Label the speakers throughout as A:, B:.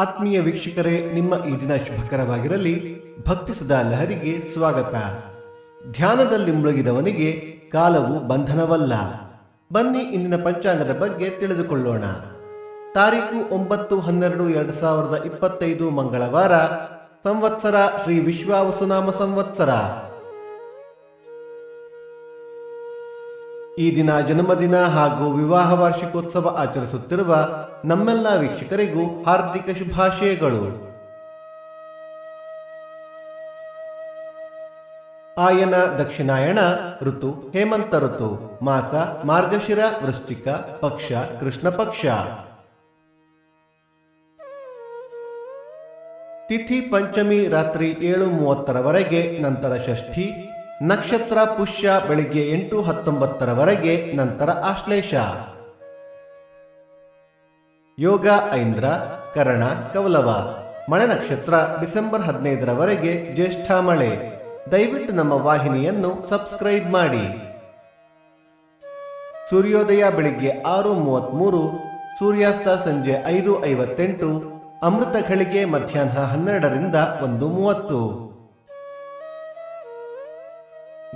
A: ಆತ್ಮೀಯ ವೀಕ್ಷಕರೇ, ನಿಮ್ಮ ಈ ದಿನ ಶುಭಕರವಾಗಿರಲಿ. ಭಕ್ತಿ ಸುಧಾ ಲಹರಿಗೆ ಸ್ವಾಗತ. ಧ್ಯಾನದಲ್ಲಿ ಮುಳುಗಿದವನಿಗೆ ಕಾಲವು ಬಂಧನವಲ್ಲ. ಬನ್ನಿ ಇಂದಿನ ಪಂಚಾಂಗದ ಬಗ್ಗೆ ತಿಳಿದುಕೊಳ್ಳೋಣ. ತಾರೀಕು 9/12/2025 ಮಂಗಳವಾರ. ಸಂವತ್ಸರ ಶ್ರೀ ವಿಶ್ವಾವಸುನಾಮ ಸಂವತ್ಸರ. ಈ ದಿನ ಜನ್ಮದಿನ ಹಾಗೂ ವಿವಾಹ ವಾರ್ಷಿಕೋತ್ಸವ ಆಚರಿಸುತ್ತಿರುವ ನಮ್ಮೆಲ್ಲ ವೀಕ್ಷಕರಿಗೂ ಹಾರ್ದಿಕ ಶುಭಾಶಯಗಳು. ಆಯನ ದಕ್ಷಿಣಾಯಣ ಋತು ಹೇಮಂತ ಋತು. ಮಾಸ ಮಾರ್ಗಶಿರ ವೃಶ್ಚಿಕ. ಪಕ್ಷ ಕೃಷ್ಣ ಪಕ್ಷ. ತಿಥಿ ಪಂಚಮಿ ರಾತ್ರಿ 7:30 ನಂತರ ಷಷ್ಠಿ. ನಕ್ಷತ್ರ ಪುಷ್ಯ ಬೆಳಿಗ್ಗೆ 8:19 ನಂತರ ಆಶ್ಲೇಷ. ಯೋಗ ಐಂದ್ರ, ಕರಣ, ಕೌಲವ. ಮಳೆ ನಕ್ಷತ್ರ ಡಿಸೆಂಬರ್ 15 ಜ್ಯೇಷ್ಠ ಮಳೆ. ದಯವಿಟ್ಟು ನಮ್ಮ ವಾಹಿನಿಯನ್ನು ಸಬ್ಸ್ಕ್ರೈಬ್ ಮಾಡಿ. ಸೂರ್ಯೋದಯ ಬೆಳಿಗ್ಗೆ 6:33, ಸೂರ್ಯಾಸ್ತ ಸಂಜೆ 5:58, ಅಮೃತ ಘಳಿಗೆ ಮಧ್ಯಾಹ್ನ 12ರಿಂದ 1:30.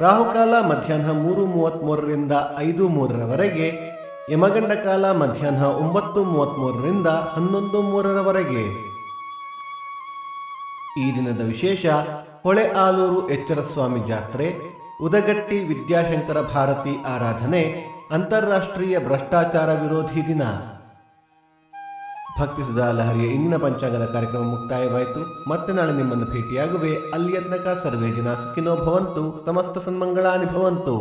A: ರಾಹುಕಾಲ ಮಧ್ಯಾಹ್ನ 3:33ರಿಂದ 5:03, ಯಮಗಂಡ ಕಾಲ ಮಧ್ಯಾಹ್ನ 9:33ರಿಂದ 11:03. ಈ ದಿನದ ವಿಶೇಷ: ಹೊಳೆ ಆಲೂರು ಎಚ್ಚರ ಸ್ವಾಮಿ ಜಾತ್ರೆ, ಉದಗಟ್ಟಿ ವಿದ್ಯಾಶಂಕರ ಭಾರತಿ ಆರಾಧನೆ, ಅಂತಾರಾಷ್ಟ್ರೀಯ ಭ್ರಷ್ಟಾಚಾರ ವಿರೋಧಿ ದಿನ. ಭಕ್ತಿ ಸುಧಾ ಲಹರಿಯ ಇಂದಿನ ಪಂಚಾಂಗದ ಕಾರ್ಯಕ್ರಮ ಮುಕ್ತಾಯವಾಯಿತು. ಮತ್ತೆ ನಾಳೆ ನಿಮ್ಮನ್ನು ಭೇಟಿಯಾಗುವೆ. ಅಲ್ಲಿಯ ತನಕ ಸರ್ವೇ ಜನ ಸುಖಿನೋ ಭವಂತು. ಸಮಸ್ತ ಸನ್ಮಂಗಳಾನಿ ಭವಂತು.